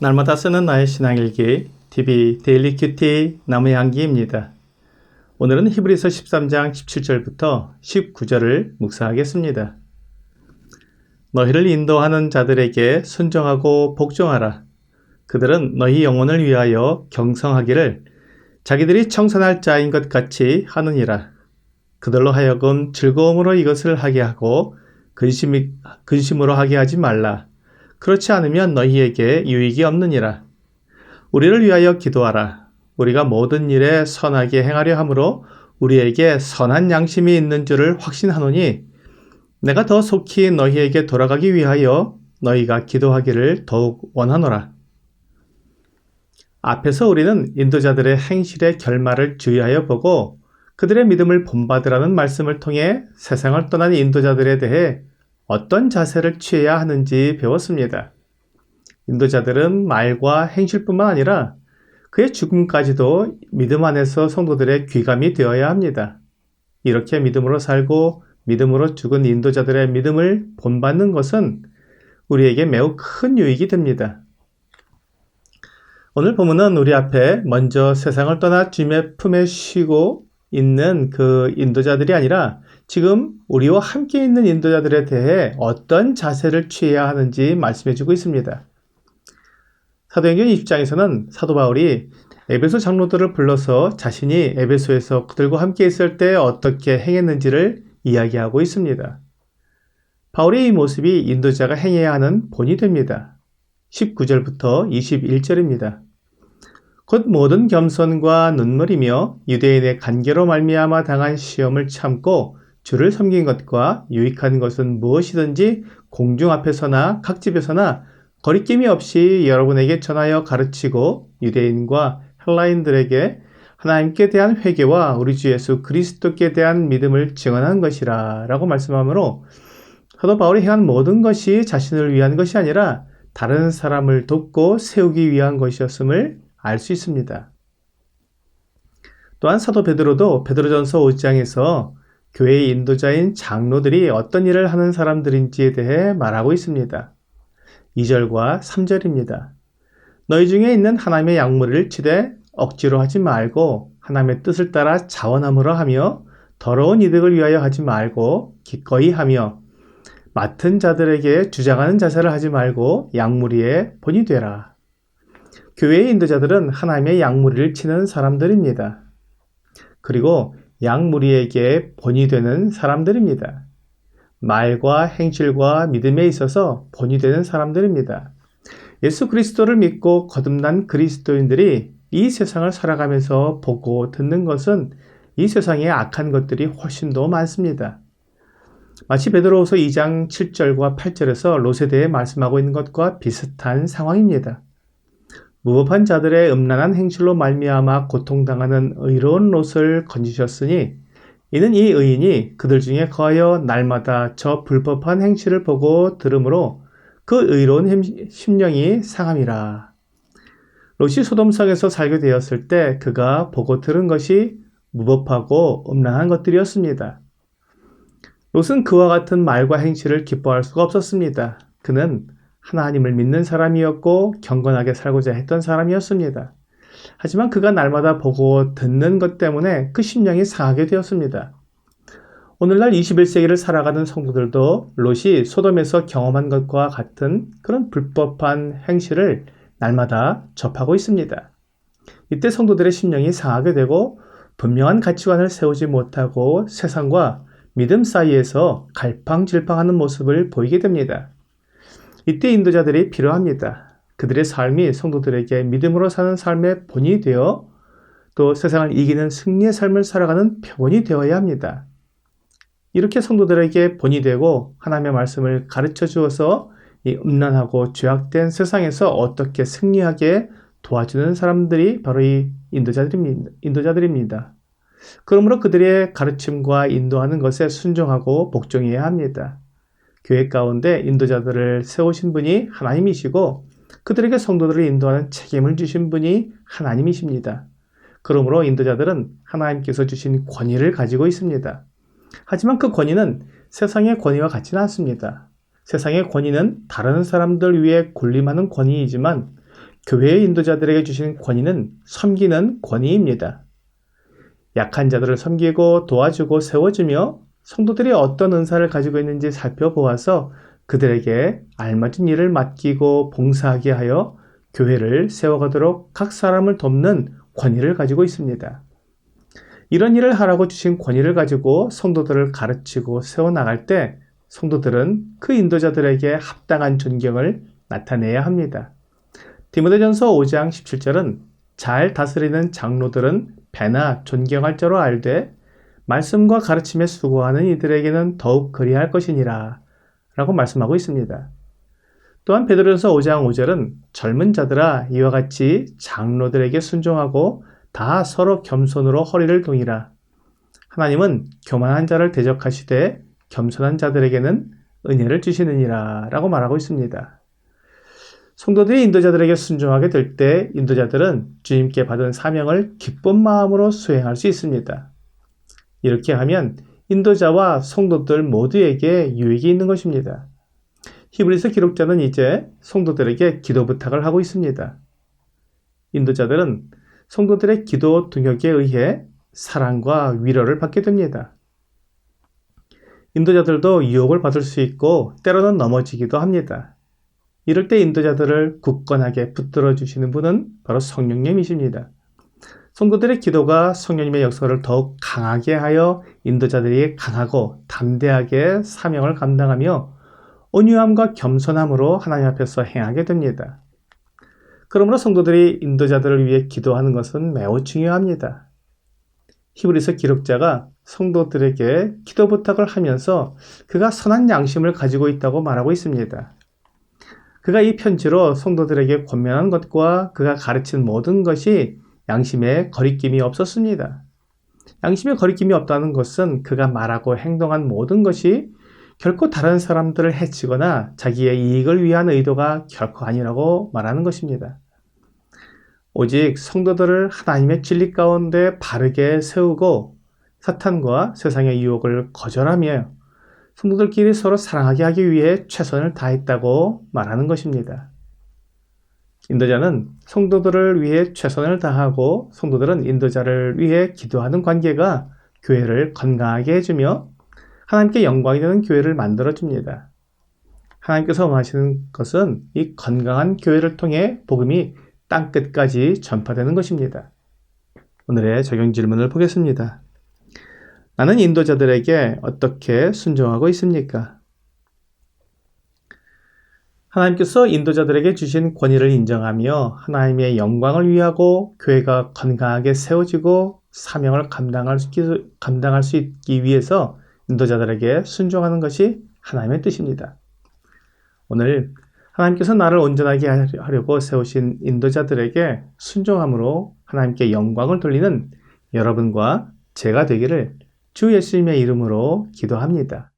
날마다 쓰는 나의 신앙일기 TV 데일리 큐티 나무향기입니다. 오늘은 히브리서 13장 17절부터 19절을 묵상하겠습니다. 너희를 인도하는 자들에게 순종하고 복종하라. 그들은 너희 영혼을 위하여 경성하기를 자기들이 청산할 자인 것 같이 하느니라. 그들로 하여금 즐거움으로 이것을 하게 하고 근심으로 하게 하지 말라. 그렇지 않으면 너희에게 유익이 없느니라. 우리를 위하여 기도하라. 우리가 모든 일에 선하게 행하려 함으로 우리에게 선한 양심이 있는 줄을 확신하노니 내가 더 속히 너희에게 돌아가기 위하여 너희가 기도하기를 더욱 원하노라. 앞에서 우리는 인도자들의 행실의 결말을 주의하여 보고 그들의 믿음을 본받으라는 말씀을 통해 세상을 떠난 인도자들에 대해 어떤 자세를 취해야 하는지 배웠습니다. 인도자들은 말과 행실뿐만 아니라 그의 죽음까지도 믿음 안에서 성도들의 귀감이 되어야 합니다. 이렇게 믿음으로 살고 믿음으로 죽은 인도자들의 믿음을 본받는 것은 우리에게 매우 큰 유익이 됩니다. 오늘 본문은 우리 앞에 먼저 세상을 떠나 주님의 품에 쉬고 있는 그 인도자들이 아니라 지금 우리와 함께 있는 인도자들에 대해 어떤 자세를 취해야 하는지 말씀해주고 있습니다. 사도행전 20장에서는 사도 바울이 에베소 장로들을 불러서 자신이 에베소에서 그들과 함께 있을 때 어떻게 행했는지를 이야기하고 있습니다. 바울의 이 모습이 인도자가 행해야 하는 본이 됩니다. 19절부터 21절입니다. 곧 모든 겸손과 눈물이며 유대인의 간계로 말미암아 당한 시험을 참고 주를 섬긴 것과 유익한 것은 무엇이든지 공중 앞에서나 각 집에서나 거리낌이 없이 여러분에게 전하여 가르치고 유대인과 헬라인들에게 하나님께 대한 회개와 우리 주 예수 그리스도께 대한 믿음을 증언한 것이라 라고 말씀하므로 사도 바울이 행한 모든 것이 자신을 위한 것이 아니라 다른 사람을 돕고 세우기 위한 것이었음을 알 수 있습니다. 또한 사도 베드로도 베드로전서 5장에서 교회의 인도자인 장로들이 어떤 일을 하는 사람들인지에 대해 말하고 있습니다. 2절과 3절입니다. 너희 중에 있는 하나님의 약물을 치되 억지로 하지 말고 하나님의 뜻을 따라 자원함으로 하며 더러운 이득을 위하여 하지 말고 기꺼이 하며 맡은 자들에게 주장하는 자세를 하지 말고 약물이의 본이 되라. 교회의 인도자들은 하나님의 약물이를 치는 사람들입니다. 그리고 약물이에게 본이 되는 사람들입니다. 말과 행실과 믿음에 있어서 본이 되는 사람들입니다. 예수 그리스도를 믿고 거듭난 그리스도인들이 이 세상을 살아가면서 보고 듣는 것은 이 세상에 악한 것들이 훨씬 더 많습니다. 마치 베드로후서 2장 7절과 8절에서 롯에 대해 말씀하고 있는 것과 비슷한 상황입니다. 무법한 자들의 음란한 행실로 말미암아 고통당하는 의로운 롯을 건지셨으니 이는 이 의인이 그들 중에 거하여 날마다 저 불법한 행실을 보고 들으므로 그 의로운 심령이 상함이라. 롯이 소돔성에서 살게 되었을 때 그가 보고 들은 것이 무법하고 음란한 것들이었습니다. 롯은 그와 같은 말과 행실을 기뻐할 수가 없었습니다. 그는 하나님을 믿는 사람이었고 경건하게 살고자 했던 사람이었습니다. 하지만 그가 날마다 보고 듣는 것 때문에 그 심령이 상하게 되었습니다. 오늘날 21세기를 살아가는 성도들도 롯이 소돔에서 경험한 것과 같은 그런 불법한 행실을 날마다 접하고 있습니다. 이때 성도들의 심령이 상하게 되고 분명한 가치관을 세우지 못하고 세상과 믿음 사이에서 갈팡질팡하는 모습을 보이게 됩니다. 이때 인도자들이 필요합니다. 그들의 삶이 성도들에게 믿음으로 사는 삶의 본이 되어 또 세상을 이기는 승리의 삶을 살아가는 표본이 되어야 합니다. 이렇게 성도들에게 본이 되고 하나님의 말씀을 가르쳐 주어서 이 음란하고 죄악된 세상에서 어떻게 승리하게 도와주는 사람들이 바로 이 인도자들입니다. 그러므로 그들의 가르침과 인도하는 것에 순종하고 복종해야 합니다. 교회 가운데 인도자들을 세우신 분이 하나님이시고 그들에게 성도들을 인도하는 책임을 주신 분이 하나님이십니다. 그러므로 인도자들은 하나님께서 주신 권위를 가지고 있습니다. 하지만 그 권위는 세상의 권위와 같지는 않습니다. 세상의 권위는 다른 사람들 위해 군림하는 권위이지만 교회의 인도자들에게 주신 권위는 섬기는 권위입니다. 약한 자들을 섬기고 도와주고 세워주며 성도들이 어떤 은사를 가지고 있는지 살펴보아서 그들에게 알맞은 일을 맡기고 봉사하게 하여 교회를 세워가도록 각 사람을 돕는 권위를 가지고 있습니다. 이런 일을 하라고 주신 권위를 가지고 성도들을 가르치고 세워나갈 때 성도들은 그 인도자들에게 합당한 존경을 나타내야 합니다. 디모데전서 5장 17절은 잘 다스리는 장로들은 배나 존경할 자로 알되 말씀과 가르침에 수고하는 이들에게는 더욱 그리할 것이니라 라고 말씀하고 있습니다. 또한 베드로전서 5장 5절은 젊은 자들아 이와 같이 장로들에게 순종하고 다 서로 겸손으로 허리를 동이라. 하나님은 교만한 자를 대적하시되 겸손한 자들에게는 은혜를 주시느니라 라고 말하고 있습니다. 성도들이 인도자들에게 순종하게 될 때 인도자들은 주님께 받은 사명을 기쁜 마음으로 수행할 수 있습니다. 이렇게 하면 인도자와 성도들 모두에게 유익이 있는 것입니다. 히브리서 기록자는 이제 성도들에게 기도 부탁을 하고 있습니다. 인도자들은 성도들의 기도 동역에 의해 사랑과 위로를 받게 됩니다. 인도자들도 유혹을 받을 수 있고 때로는 넘어지기도 합니다. 이럴 때 인도자들을 굳건하게 붙들어 주시는 분은 바로 성령님이십니다. 성도들의 기도가 성령님의 역사를 더욱 강하게 하여 인도자들이 강하고 담대하게 사명을 감당하며 온유함과 겸손함으로 하나님 앞에서 행하게 됩니다. 그러므로 성도들이 인도자들을 위해 기도하는 것은 매우 중요합니다. 히브리서 기록자가 성도들에게 기도 부탁을 하면서 그가 선한 양심을 가지고 있다고 말하고 있습니다. 그가 이 편지로 성도들에게 권면한 것과 그가 가르친 모든 것이 양심에 거리낌이 없었습니다. 양심에 거리낌이 없다는 것은 그가 말하고 행동한 모든 것이 결코 다른 사람들을 해치거나 자기의 이익을 위한 의도가 결코 아니라고 말하는 것입니다. 오직 성도들을 하나님의 진리 가운데 바르게 세우고 사탄과 세상의 유혹을 거절하며 성도들끼리 서로 사랑하게 하기 위해 최선을 다했다고 말하는 것입니다. 인도자는 성도들을 위해 최선을 다하고 성도들은 인도자를 위해 기도하는 관계가 교회를 건강하게 해주며 하나님께 영광이 되는 교회를 만들어줍니다. 하나님께서 원하시는 것은 이 건강한 교회를 통해 복음이 땅끝까지 전파되는 것입니다. 오늘의 적용 질문을 보겠습니다. 나는 인도자들에게 어떻게 순종하고 있습니까? 하나님께서 인도자들에게 주신 권위를 인정하며 하나님의 영광을 위하고 교회가 건강하게 세워지고 사명을 감당할 수 있기 위해서 인도자들에게 순종하는 것이 하나님의 뜻입니다. 오늘 하나님께서 나를 온전하게 하려고 세우신 인도자들에게 순종함으로 하나님께 영광을 돌리는 여러분과 제가 되기를 주 예수님의 이름으로 기도합니다.